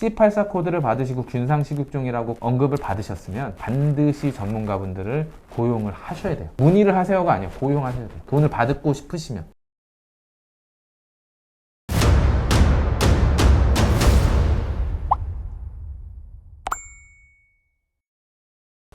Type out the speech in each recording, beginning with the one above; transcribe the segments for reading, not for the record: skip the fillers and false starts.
C84 코드를 받으시고 균상식육종이라고 언급을 받으셨으면 반드시 전문가분들을 고용을 하셔야 돼요. 문의를 하세요가 아니에요. 고용하셔야 돼요. 돈을 받고 싶으시면.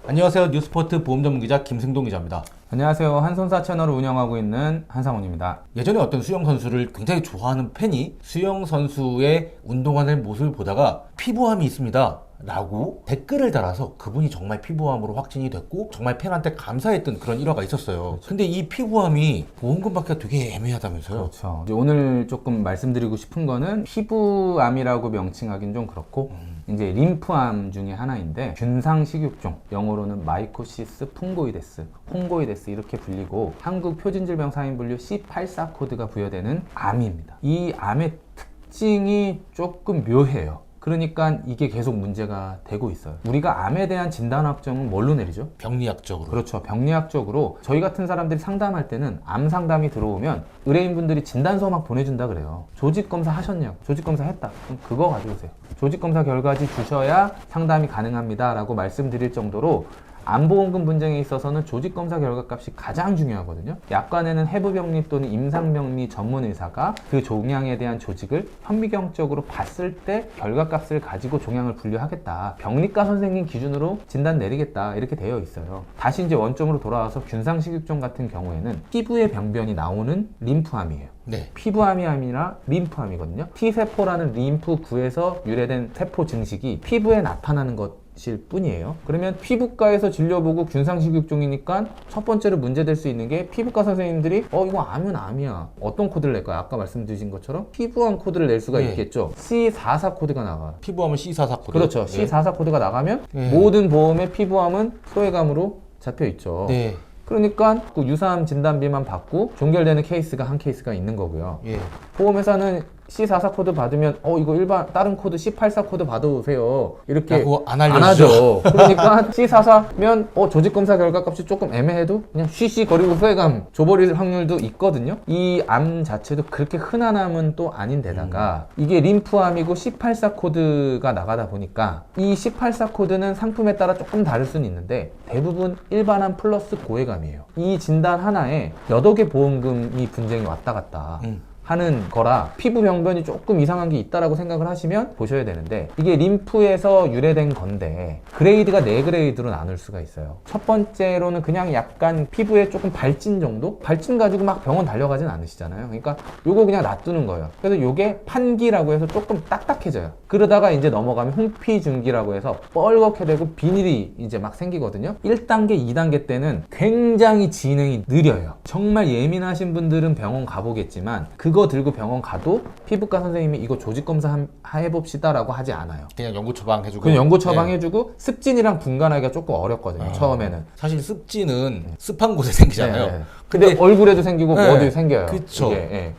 안녕하세요. 뉴스포트 보험 전문 기자 김승동 기자입니다. 안녕하세요. 한손사 채널을 운영하고 있는 한상훈입니다. 예전에 어떤 수영 선수를 굉장히 좋아하는 팬이 수영 선수의 운동하는 모습을 보다가 피부암이 있습니다 라고 댓글을 달아서 그분이 정말 피부암으로 확진이 됐고 정말 팬한테 감사했던 그런 일화가 있었어요. 근데 이 피부암이 보험금 받기가 되게 애매하다면서요? 그렇죠. 이제 오늘 조금 말씀드리고 싶은 거는 피부암이라고 명칭하기는 좀 그렇고 이제 림프암 중에 하나인데 균상식육종, 영어로는 마이코시스 풍고이데스, 콩고이데스 이렇게 불리고 한국 표준질병사인 분류 C84 코드가 부여되는 암입니다. 이 암의 특징이 조금 묘해요. 그러니까 이게 계속 문제가 되고 있어요. 우리가 암에 대한 진단 확정은 뭘로 내리죠? 병리학적으로. 그렇죠. 병리학적으로 저희 같은 사람들이 상담할 때는 암 상담이 들어오면 의뢰인분들이 진단서 막 보내준다 그래요. 조직검사 하셨냐고. 조직검사 했다. 그럼 그거 가져오세요. 조직검사 결과지 주셔야 상담이 가능합니다 라고 말씀드릴 정도로 암보험금 분쟁에 있어서는 조직검사 결과값이 가장 중요하거든요. 약관에는 해부병리 또는 임상병리 전문의사가 그 종양에 대한 조직을 현미경적으로 봤을 때 결과값을 가지고 종양을 분류하겠다. 병리과 선생님 기준으로 진단 내리겠다. 이렇게 되어 있어요. 다시 이제 원점으로 돌아와서 균상식육종 같은 경우에는 피부의 병변이 나오는 림프암이에요. 네. 피부암이 아니라 림프암이거든요. T세포라는 림프구에서 유래된 세포 증식이 피부에 나타나는 것일 뿐이에요. 그러면 피부과에서 진료보고 균상식육종이니까 첫 번째로 문제될 수 있는 게 피부과 선생님들이 이거 암은 암이야. 어떤 코드를 낼까요? 아까 말씀드린 것처럼 피부암 코드를 낼 수가 있겠죠. C44 코드가 나가요. 피부암은 C44 코드. 그렇죠. 네. C44 코드가 나가면 모든 보험의 피부암은 소외감으로 잡혀 있죠. 네. 그러니까 그 유사암 진단비만 받고 종결되는 케이스가 한 케이스가 있는 거고요. 예. 보험회사는 C44 코드 받으면 이거 일반 다른 코드 C84 코드 받아오세요. 이렇게 그거 안 안 알려주죠. 하죠. 그러니까 C44면 조직검사 결과값이 조금 애매해도 그냥 쉬쉬거리고 후회감 줘버릴 확률도 있거든요. 이 암 자체도 그렇게 흔한 암은 또 아닌데다가 이게 림프암이고 C84 코드가 나가다 보니까 이 C84 코드는 상품에 따라 조금 다를 수는 있는데 대부분 일반암 플러스 고해감이에요. 이 진단 하나에 여러 개 보험금이 분쟁이 왔다 갔다 하는 거라 피부 병변이 조금 이상한 게 있다라고 생각을 하시면 보셔야 되는데 이게 림프에서 유래된 건데 그레이드가 4그레이드로 나눌 수가 있어요. 첫 번째로는 그냥 약간 피부에 조금 발진 정도? 발진 가지고 막 병원 달려가진 않으시잖아요. 그러니까 요거 그냥 놔두는 거예요. 그래서 요게 판기라고 해서 조금 딱딱해져요. 그러다가 이제 넘어가면 홍피중기라고 해서 뻘겋게 되고 비닐이 이제 막 생기거든요. 1단계, 2단계 때는 굉장히 진행이 느려요. 정말 예민하신 분들은 병원 가보겠지만 그거 들고 병원 가도 피부과 선생님이 이거 조직검사 해봅시다 라고 하지 않아요. 그냥 연고 처방해주고. 그냥 연고 처방해주고 습진이랑 분간하기가 조금 어렵거든요. 처음에는. 사실 습진은 습한 곳에 생기잖아요. 네. 근데 얼굴에도 생기고 어디도 생겨요. 그쵸.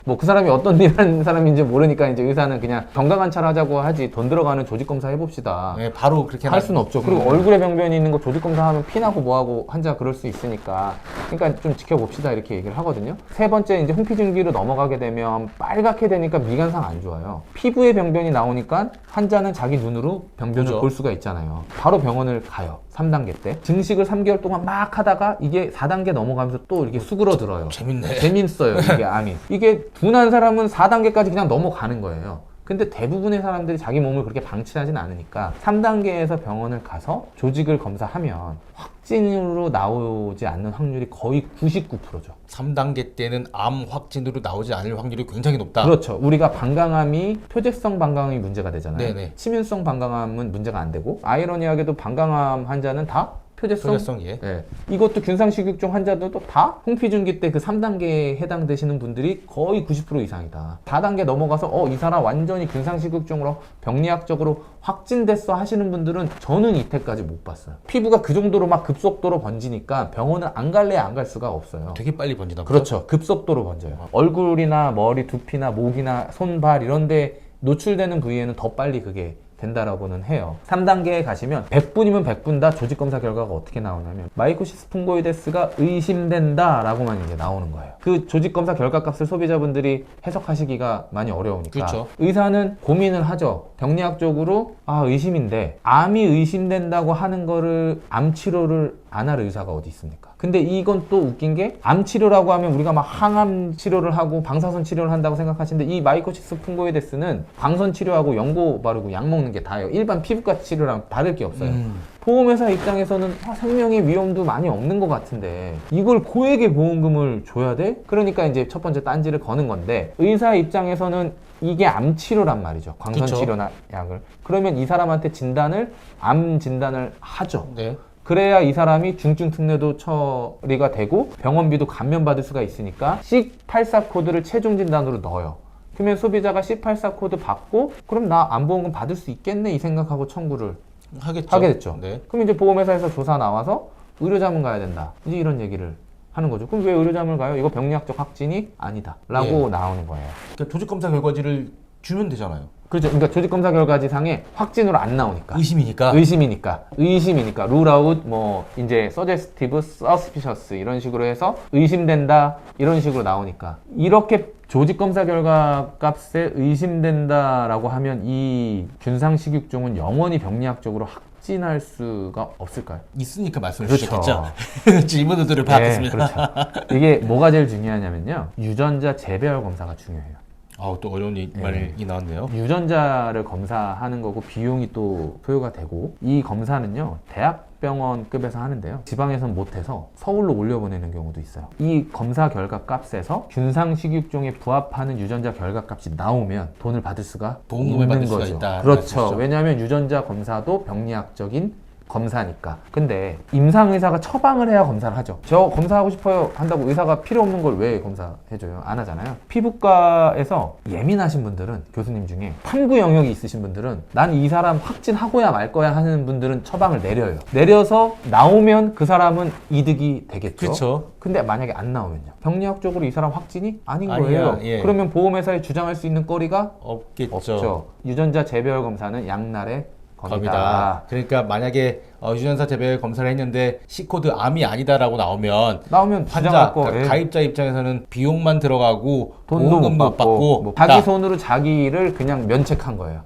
뭐 그 사람이 어떤 일 하는 사람인지 모르니까 이제 의사는 그냥 건강한 차를 하자고 하지 돈 들어가는 조직검사 해봅시다. 네, 바로 그렇게 할 수는 없죠. 그리고 얼굴에 병변이 있는 거 조직검사 하면 피나고 뭐하고 환자 그럴 수 있으니까 그러니까 좀 지켜봅시다 이렇게 얘기를 하거든요. 세 번째 이제 홍피중기로 넘어가게 되면 빨갛게 되니까 미간상 안 좋아요. 피부에 병변이 나오니까 환자는 자기 눈으로 병변을 그죠. 볼 수가 있잖아요. 바로 병원을 가요. 3단계 때 증식을 3개월 동안 막 하다가 이게 4단계 넘어가면서 또 이렇게 수그러들어요. 재밌네. 재밌어요 이게 암이. 이게 둔한 사람은 4단계까지 그냥 넘어가는 거예요. 근데 대부분의 사람들이 자기 몸을 그렇게 방치하진 않으니까 3단계에서 병원을 가서 조직을 검사하면 확진으로 나오지 않는 확률이 거의 99%죠. 3단계 때는 암 확진으로 나오지 않을 확률이 굉장히 높다. 그렇죠. 우리가 방광암이 표재성 방광암이 문제가 되잖아요. 네네. 치민성 방광암은 문제가 안 되고 아이러니하게도 방광암 환자는 다 표재성? 예. 네. 이것도 균상식육종 환자들도 다 홍피중기 때 그 3단계에 해당되시는 분들이 거의 90% 이상이다. 4단계 넘어가서 이 사람 완전히 균상식육종으로 병리학적으로 확진됐어 하시는 분들은 저는 이때까지 못 봤어요. 피부가 그 정도로 막 급속도로 번지니까 병원을 안 갈래 안 갈 수가 없어요. 되게 빨리 번지나 보죠? 그렇죠. 급속도로 번져요. 얼굴이나 머리, 두피나 목이나 손, 발 이런 데 노출되는 부위에는 더 빨리 그게 된다라고는 해요. 3단계에 가시면 100분이면 100분 다 조직검사 결과가 어떻게 나오냐면 마이코시스 푼고이데스가 의심된다라고만 이제 나오는 거예요. 그 조직검사 결과값을 소비자분들이 해석하시기가 많이 어려우니까 그렇죠. 의사는 고민을 하죠. 병리학적으로 의심인데 암이 의심된다고 하는 거를 암 치료를 안 할 의사가 어디 있습니까? 근데 이건 또 웃긴 게 암 치료라고 하면 우리가 막 항암 치료를 하고 방사선 치료를 한다고 생각하시는데 이 마이코시스 푼고이데스는 광선 치료하고 연고 바르고 약 먹는 게 다예요. 일반 피부과 치료랑 다를 게 없어요. 보험회사 입장에서는 생명의 위험도 많이 없는 것 같은데 이걸 고액의 보험금을 줘야 돼? 그러니까 이제 첫 번째 딴지를 거는 건데 의사 입장에서는 이게 암 치료란 말이죠. 광선 그쵸. 치료나 약을. 그러면 이 사람한테 암 진단을 하죠. 네. 그래야 이 사람이 중증 특례도 처리가 되고 병원비도 감면받을 수가 있으니까 C84 코드를 최종 진단으로 넣어요. 그러면 소비자가 C84 코드 받고 그럼 나 암보험금 받을 수 있겠네 이 생각하고 청구를 하게 됐죠. 네. 그럼 이제 보험회사에서 조사 나와서 의료자문 가야 된다. 이제 이런 얘기를 하는 거죠. 그럼 왜 의료자문을 가요? 이거 병리학적 확진이 아니다. 라고 나오는 거예요. 그러니까 조직검사 결과지를 주면 되잖아요. 그렇죠. 그러니까 조직검사 결과지상에 확진으로 안 나오니까. 의심이니까. 의심이니까. rule out, 이제 suggestive, suspicious 이런 식으로 해서 의심된다 이런 식으로 나오니까. 이렇게 조직검사 결과 값에 의심된다라고 하면 이 균상식육종은 영원히 병리학적으로 확진할 수가 없을까요? 있으니까 말씀을 그렇죠. 주셨겠죠. 질문들을 받았습니다. 네, 그렇죠. 이게 뭐가 제일 중요하냐면요. 유전자 재배열 검사가 중요해요. 또 어려운 말이 나왔네요. 유전자를 검사하는 거고 비용이 또 소요가 되고 이 검사는요 대학병원급에서 하는데요 지방에선 못해서 서울로 올려보내는 경우도 있어요. 이 검사 결과 값에서 균상식육종에 부합하는 유전자 결과 값이 나오면 돈을 받을 수가 보험금을 있는 받을 수가 거죠. 있다. 그렇죠. 말씀이시죠? 왜냐하면 유전자 검사도 병리학적인 검사니까. 근데 임상의사가 처방을 해야 검사를 하죠. 저 검사하고 싶어요 한다고 의사가 필요 없는 걸 왜 검사해줘요? 안 하잖아요. 피부과에서 예민하신 분들은 교수님 중에 탐구 영역이 있으신 분들은 난 이 사람 확진하고야 말 거야 하는 분들은 처방을 내려요. 내려서 나오면 그 사람은 이득이 되겠죠. 그렇죠. 근데 만약에 안 나오면요 병리학적으로 이 사람 확진이 아닌 아니야, 거예요. 예. 그러면 보험회사에 주장할 수 있는 거리가 없겠죠. 없죠. 유전자 재배열 검사는 양날의 검이다. 검이다. 그러니까 만약에 유전자 재배 검사를 했는데 C코드 암이 아니다라고 나오면 주장할 환자, 거, 그러니까 가입자 입장에서는 비용만 들어가고 돈도 보험금도 못 받고 못 자기 손으로 자기를 그냥 면책한 거예요.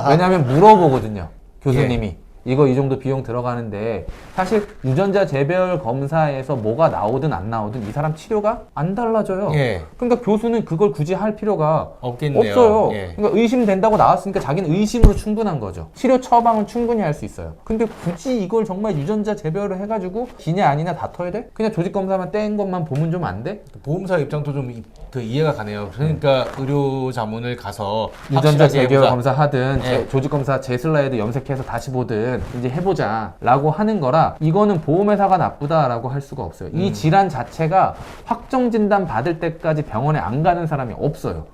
왜냐하면 물어보거든요. 교수님이 이거 이 정도 비용 들어가는데 사실 유전자 재배열 검사에서 뭐가 나오든 안 나오든 이 사람 치료가 안 달라져요. 예. 그러니까 교수는 그걸 굳이 할 필요가 없겠네요. 없어요. 예. 그러니까 의심된다고 나왔으니까 자기는 의심으로 충분한 거죠. 치료 처방은 충분히 할 수 있어요. 근데 굳이 이걸 정말 유전자 재배열을 해가지고 기냐 아니냐 다퉈야 돼? 그냥 조직 검사만 뗀 것만 보면 좀 안 돼? 보험사 입장도 좀 이해가 가네요. 그러니까 의료 자문을 가서 유전자 확실하게 재배열 해보자. 검사하든 예. 조직 검사 제 슬라이드 염색해서 다시 보든 이제 해보자 라고 하는 거라 이거는 보험회사가 나쁘다라고 할 수가 없어요. 이 질환 자체가 확정 진단 받을 때까지 병원에 안 가는 사람이 없어요.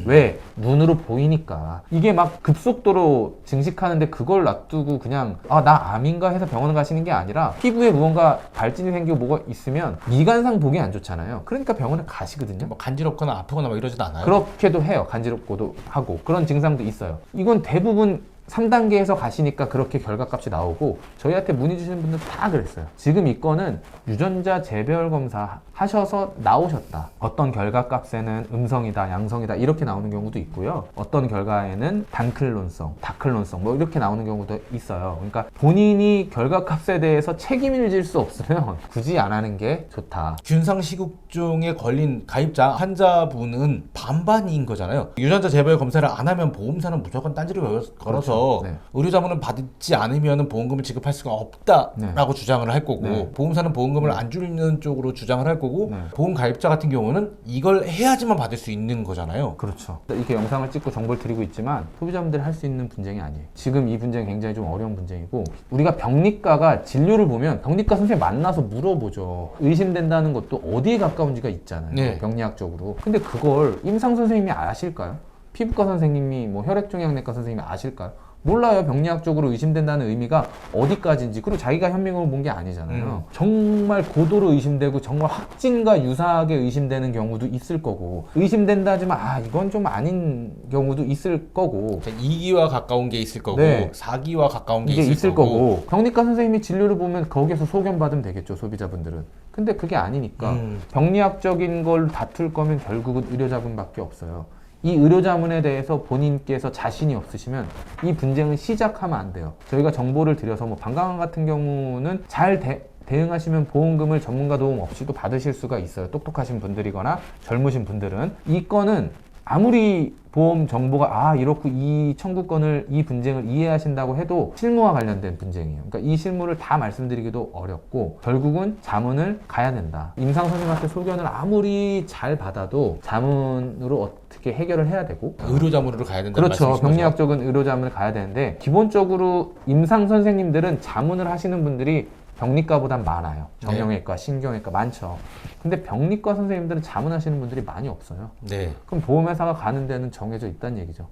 왜? 눈으로 보이니까. 이게 막 급속도로 증식하는데 그걸 놔두고 그냥 나 암인가 해서 병원 가시는 게 아니라 피부에 무언가 발진이 생기고 뭐가 있으면 미관상 보기 안 좋잖아요. 그러니까 병원에 가시거든요. 뭐 간지럽거나 아프거나 막 이러지도 않아요. 그렇게도 해요. 간지럽고도 하고 그런 증상도 있어요. 이건 대부분 3단계에서 가시니까 그렇게 결과값이 나오고 저희한테 문의 주시는 분들 다 그랬어요. 지금 이 건은 유전자 재배열 검사 하셔서 나오셨다. 어떤 결과값에는 음성이다, 양성이다 이렇게 나오는 경우도 있고요. 어떤 결과에는 단클론성, 다클론성 뭐 이렇게 나오는 경우도 있어요. 그러니까 본인이 결과값에 대해서 책임을 질 수 없으면 굳이 안 하는 게 좋다. 균상시국종에 걸린 가입자 환자분은 반반인 거잖아요. 유전자 재배열 검사를 안 하면 보험사는 무조건 딴지를 걸어서 그렇죠. 네. 의료자문을 받지 않으면 보험금을 지급할 수가 없다라고 주장을 할 거고 네. 보험사는 보험금을 안 주는 쪽으로 주장을 할 거고 네. 보험 가입자 같은 경우는 이걸 해야지만 받을 수 있는 거잖아요. 그렇죠. 이렇게 영상을 찍고 정보를 드리고 있지만 소비자분들이 할 수 있는 분쟁이 아니에요. 지금 이 분쟁이 굉장히 좀 어려운 분쟁이고 우리가 병리과가 진료를 보면 병리과 선생님 만나서 물어보죠. 의심된다는 것도 어디에 가까운지가 있잖아요. 네. 병리학적으로. 근데 그걸 임상 선생님이 아실까요? 피부과 선생님이 뭐 혈액종양내과 선생님이 아실까요? 몰라요. 병리학적으로 의심된다는 의미가 어디까지인지. 그리고 자기가 현미경을 본 게 아니잖아요. 정말 고도로 의심되고 정말 확진과 유사하게 의심되는 경우도 있을 거고, 의심된다 하지만 이건 좀 아닌 경우도 있을 거고, 2기와 가까운 게 있을 거고 네. 4기와 가까운 게 이게 있을 거고. 병리과 선생님이 진료를 보면 거기에서 소견받으면 되겠죠, 소비자분들은. 근데 그게 아니니까 병리학적인 걸 다툴 거면 결국은 의료자분밖에 없어요. 이 의료자문에 대해서 본인께서 자신이 없으시면 이 분쟁을 시작하면 안 돼요. 저희가 정보를 드려서 뭐 방광암 같은 경우는 잘 대응하시면 보험금을 전문가 도움 없이도 받으실 수가 있어요. 똑똑하신 분들이거나 젊으신 분들은. 이 건은 아무리 보험 정보가 이렇고 이 청구권을, 이 분쟁을 이해하신다고 해도 실무와 관련된 분쟁이에요. 그러니까 이 실무를 다 말씀드리기도 어렵고 결국은 자문을 가야 된다. 임상 선생님한테 소견을 아무리 잘 받아도 자문으로 어떻게 해결을 해야 되고, 의료자문으로 가야 된다는 그렇죠. 말씀이신 거죠? 병리학적인 의료자문을 가야 되는데 기본적으로 임상 선생님들은 자문을 하시는 분들이 병리과보단 많아요. 정형외과, 신경외과 많죠. 근데 병리과 선생님들은 자문하시는 분들이 많이 없어요. 네. 그럼 보험회사가 가는 데는 정해져 있다는 얘기죠.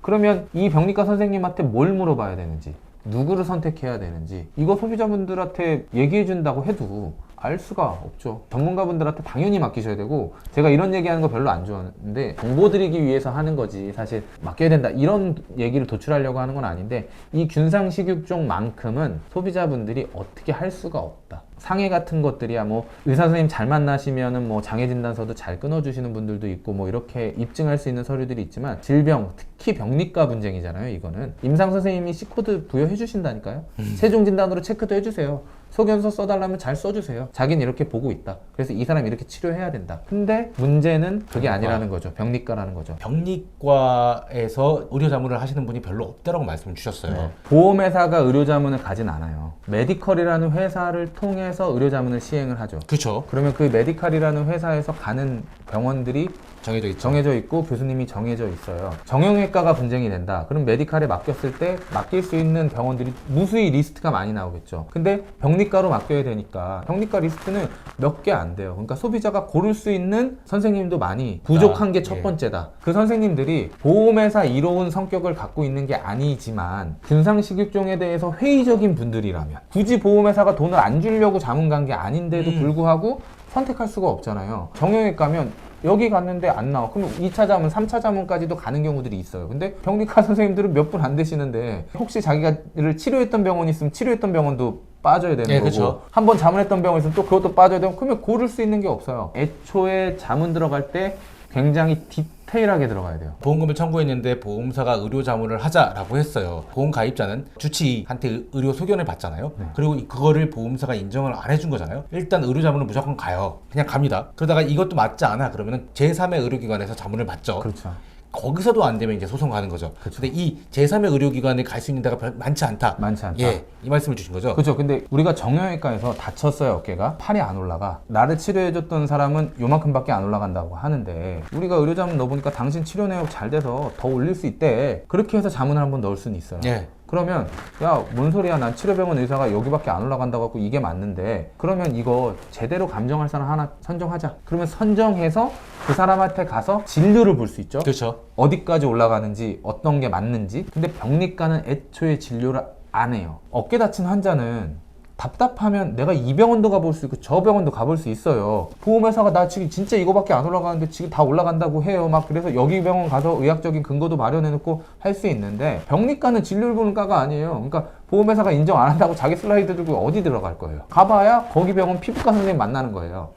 그러면 이 병리과 선생님한테 뭘 물어봐야 되는지, 누구를 선택해야 되는지, 이거 소비자분들한테 얘기해 준다고 해도 알 수가 없죠. 전문가분들한테 당연히 맡기셔야 되고, 제가 이런 얘기하는 거 별로 안 좋아하는데 정보 드리기 위해서 하는 거지 사실 맡겨야 된다 이런 얘기를 도출하려고 하는 건 아닌데, 이 균상식육종만큼은 소비자분들이 어떻게 할 수가 없다. 상해 같은 것들이야 뭐 의사 선생님 잘 만나시면은 뭐 장애 진단서도 잘 끊어주시는 분들도 있고 뭐 이렇게 입증할 수 있는 서류들이 있지만, 질병, 특히 병리과 분쟁이잖아요. 이거는 임상 선생님이 C코드 부여해 주신다니까요. 최종 진단으로 체크도 해주세요. 소견서 써달라면 잘 써주세요. 자기는 이렇게 보고 있다. 그래서 이 사람이 이렇게 치료해야 된다. 근데 문제는 그게 아니라는 거죠. 병리과라는 거죠. 병리과에서 의료자문을 하시는 분이 별로 없다라고 말씀을 주셨어요. 네. 보험회사가 의료자문을 가진 않아요. 메디컬이라는 회사를 통해서 의료자문을 시행을 하죠. 그렇죠. 그러면 그 메디컬이라는 회사에서 가는 병원들이 정해져 있죠. 정해져 있고 교수님이 정해져 있어요. 정형외과가 분쟁이 된다. 그럼 메디컬에 맡겼을 때 맡길 수 있는 병원들이 무수히 리스트가 많이 나오겠죠. 근데 병리과로 맡겨야 되니까 병리과 리스트는 몇 개 안 돼요. 그러니까 소비자가 고를 수 있는 선생님도 많이 부족한 게 첫 번째다. 그 선생님들이 보험회사 이로운 성격을 갖고 있는 게 아니지만 균상식육종에 대해서 회의적인 분들이라면, 굳이 보험회사가 돈을 안 주려고 자문 간 게 아닌데도 불구하고 선택할 수가 없잖아요. 정형외과면 여기 갔는데 안 나와. 그럼 2차 자문, 3차 자문까지도 가는 경우들이 있어요. 근데 병리과 선생님들은 몇 분 안 되시는데 혹시 자기가를 치료했던 병원이 있으면 치료했던 병원도 빠져야 되는 거고, 그쵸. 한번 자문했던 병원 있으면 또 그것도 빠져야 되고, 그러면 고를 수 있는 게 없어요. 애초에 자문 들어갈 때 굉장히 디테일하게 들어가야 돼요. 보험금을 청구했는데 보험사가 의료자문을 하자라고 했어요. 보험 가입자는 주치의한테 의료 소견을 받잖아요. 그리고 그거를 보험사가 인정을 안 해준 거잖아요. 일단 의료자문은 무조건 가요. 그냥 갑니다. 그러다가 이것도 맞지 않아 그러면 제3의 의료기관에서 자문을 받죠. 그렇죠. 거기서도 안 되면 이제 소송 가는 거죠. 근데 이 제3의 의료기관에 갈 수 있는 데가 많지 않다. 많지 않다. 예, 이 말씀을 주신 거죠. 그렇죠. 근데 우리가 정형외과에서 다쳤어요, 어깨가. 팔이 안 올라가. 나를 치료해줬던 사람은 요만큼밖에 안 올라간다고 하는데, 우리가 의료자문 넣어보니까 당신 치료 내역 잘 돼서 더 올릴 수 있대. 그렇게 해서 자문을 한번 넣을 수는 있어요. 예. 그러면 야, 뭔 소리야, 난 치료병원 의사가 여기밖에 안 올라간다고 하고 이게 맞는데, 그러면 이거 제대로 감정할 사람 하나 선정하자. 그러면 선정해서 그 사람한테 가서 진료를 볼 수 있죠. 그렇죠. 어디까지 올라가는지, 어떤 게 맞는지. 근데 병리과는 애초에 진료를 안 해요. 어깨 다친 환자는 답답하면 내가 이 병원도 가볼 수 있고 저 병원도 가볼 수 있어요. 보험회사가 나 지금 진짜 이거밖에 안 올라가는데 지금 다 올라간다고 해요. 막 그래서 여기 병원 가서 의학적인 근거도 마련해놓고 할 수 있는데, 병리과는 진료를 보는 과가 아니에요. 그러니까 보험회사가 인정 안 한다고 자기 슬라이드 들고 어디 들어갈 거예요. 가봐야 거기 병원 피부과 선생님 만나는 거예요.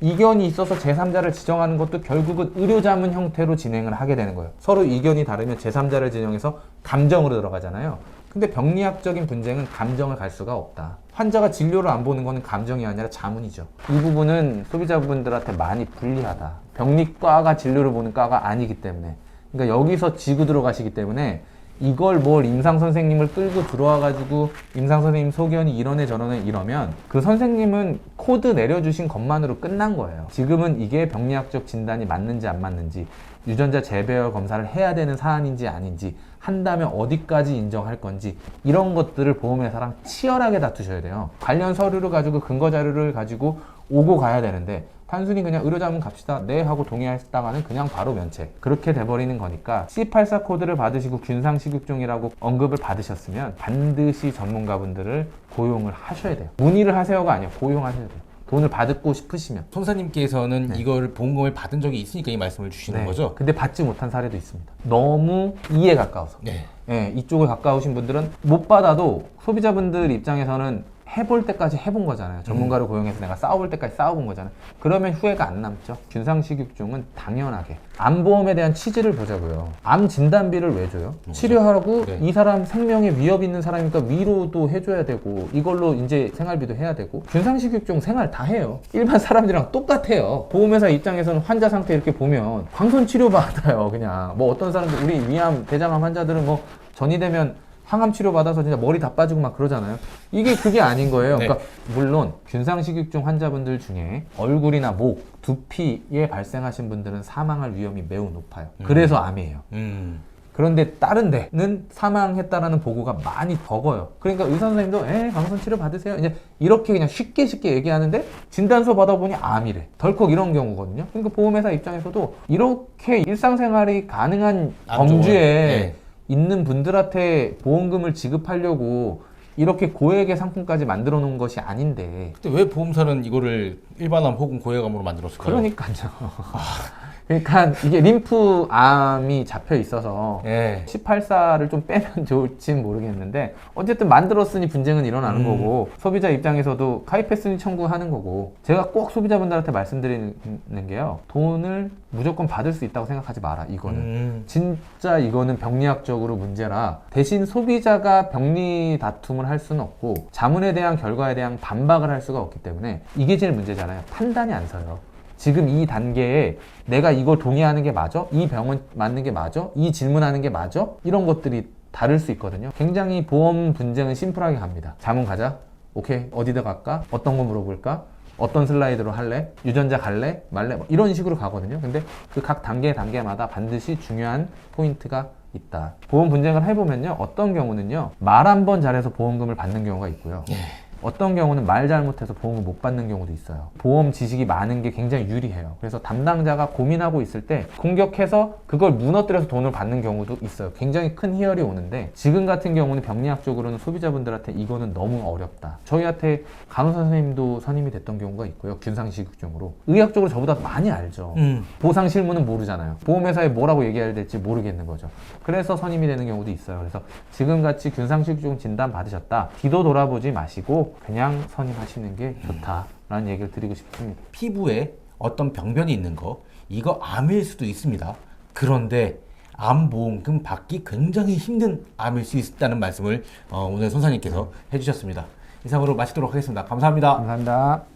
이견이 있어서 제3자를 지정하는 것도 결국은 의료자문 형태로 진행을 하게 되는 거예요. 서로 이견이 다르면 제3자를 지정해서 감정으로 들어가잖아요. 근데 병리학적인 분쟁은 감정을 갈 수가 없다. 환자가 진료를 안 보는 거는 감정이 아니라 자문이죠. 이 부분은 소비자분들한테 많이 불리하다. 병리과가 진료를 보는 과가 아니기 때문에. 그러니까 여기서 지고 들어가시기 때문에 이걸 뭘 임상 선생님을 끌고 들어와가지고 임상 선생님 소견이 이러네 저러네 이러면 그 선생님은 코드 내려주신 것만으로 끝난 거예요. 지금은 이게 병리학적 진단이 맞는지 안 맞는지, 유전자 재배열 검사를 해야 되는 사안인지 아닌지, 한다면 어디까지 인정할 건지, 이런 것들을 보험회사랑 치열하게 다투셔야 돼요. 관련 서류를 가지고 근거 자료를 가지고 오고 가야 되는데 단순히 그냥 의료자문 갑시다 네 하고 동의했다가는 그냥 바로 면책 그렇게 돼버리는 거니까 C84 코드를 받으시고 균상식육종이라고 언급을 받으셨으면 반드시 전문가분들을 고용을 하셔야 돼요. 문의를 하세요가 아니에요. 고용하셔야 돼요. 돈을 받고 싶으시면. 손사님께서는 네. 이걸 보험금을 받은 적이 있으니까 이 말씀을 주시는 거죠? 근데 받지 못한 사례도 있습니다. 너무 이에 가까워서. 네. 예, 이쪽에 가까우신 분들은 못 받아도 소비자분들 입장에서는 해볼 때까지 해본 거잖아요. 전문가를 고용해서 내가 싸워볼 때까지 싸워본 거잖아요. 그러면 후회가 안 남죠. 균상식육종은 당연하게 암보험에 대한 취지를 보자고요. 암 진단비를 왜 줘요? 치료하고 네. 이 사람 생명에 위협 있는 사람이니까 위로도 해줘야 되고 이걸로 이제 생활비도 해야 되고 균상식육종 생활 다 해요. 일반 사람들이랑 똑같아요. 보험회사 입장에서는 환자 상태 이렇게 보면 광선 치료 받아요. 그냥 뭐 어떤 사람들 우리 위암, 대장암 환자들은 뭐 전이 되면 항암 치료 받아서 진짜 머리 다 빠지고 막 그러잖아요. 이게 그게 아닌 거예요. 네. 그러니까 물론 균상식육종 환자분들 중에 얼굴이나 목, 두피에 발생하신 분들은 사망할 위험이 매우 높아요. 그래서 암이에요. 그런데 다른 데는 사망했다라는 보고가 많이 적어요. 그러니까 의사 선생님도 광선 치료 받으세요. 이제 이렇게 그냥 쉽게 얘기하는데 진단서 받아보니 암이래. 덜컥 이런 경우거든요. 그러니까 보험회사 입장에서도 이렇게 일상생활이 가능한 범주에 네. 있는 분들한테 보험금을 지급하려고 이렇게 고액의 상품까지 만들어 놓은 것이 아닌데. 근데 왜 보험사는 이거를 일반암 혹은 고액암으로 만들었을까요? 그러니까요. 그러니까 이게 림프암이 잡혀 있어서 네. 18사를 좀 빼면 좋을지는 모르겠는데 어쨌든 만들었으니 분쟁은 일어나는 거고 소비자 입장에서도 가입했으니 청구하는 거고 제가 꼭 소비자분들한테 말씀드리는 게요. 돈을 무조건 받을 수 있다고 생각하지 마라. 이거는 진짜 이거는 병리학적으로 문제라 대신 소비자가 병리 다툼을 할 수는 없고 자문에 대한 결과에 대한 반박을 할 수가 없기 때문에 이게 제일 문제잖아요. 판단이 안 서요. 지금 이 단계에 내가 이걸 동의하는 게 맞아? 이 병원 맞는 게 맞아? 이 질문하는 게 맞아? 이런 것들이 다를 수 있거든요. 굉장히 보험 분쟁은 심플하게 갑니다. 자문 가자. 오케이. 어디다 갈까? 어떤 거 물어볼까? 어떤 슬라이드로 할래? 유전자 갈래? 말래? 뭐 이런 식으로 가거든요. 근데 그 각 단계마다 반드시 중요한 포인트가 있다. 보험 분쟁을 해보면요. 어떤 경우는요. 말 한 번 잘해서 보험금을 받는 경우가 있고요. 어떤 경우는 말 잘못해서 보험을 못 받는 경우도 있어요. 보험 지식이 많은 게 굉장히 유리해요. 그래서 담당자가 고민하고 있을 때 공격해서 그걸 무너뜨려서 돈을 받는 경우도 있어요. 굉장히 큰 희열이 오는데 지금 같은 경우는 병리학적으로는 소비자분들한테 이거는 너무 어렵다. 저희한테 간호사 선생님도 선임이 됐던 경우가 있고요. 균상식육종으로. 의학적으로 저보다 많이 알죠. 보상 실무는 모르잖아요. 보험회사에 뭐라고 얘기해야 될지 모르겠는 거죠. 그래서 선임이 되는 경우도 있어요. 그래서 지금같이 균상식육종 진단 받으셨다. 뒤도 돌아보지 마시고 그냥 선임하시는 게 좋다라는 얘기를 드리고 싶습니다. 피부에 어떤 병변이 있는 거 이거 암일 수도 있습니다. 그런데 암보험금 받기 굉장히 힘든 암일 수 있다는 말씀을 오늘 선사님께서 해주셨습니다. 이상으로 마치도록 하겠습니다. 감사합니다. 감사합니다.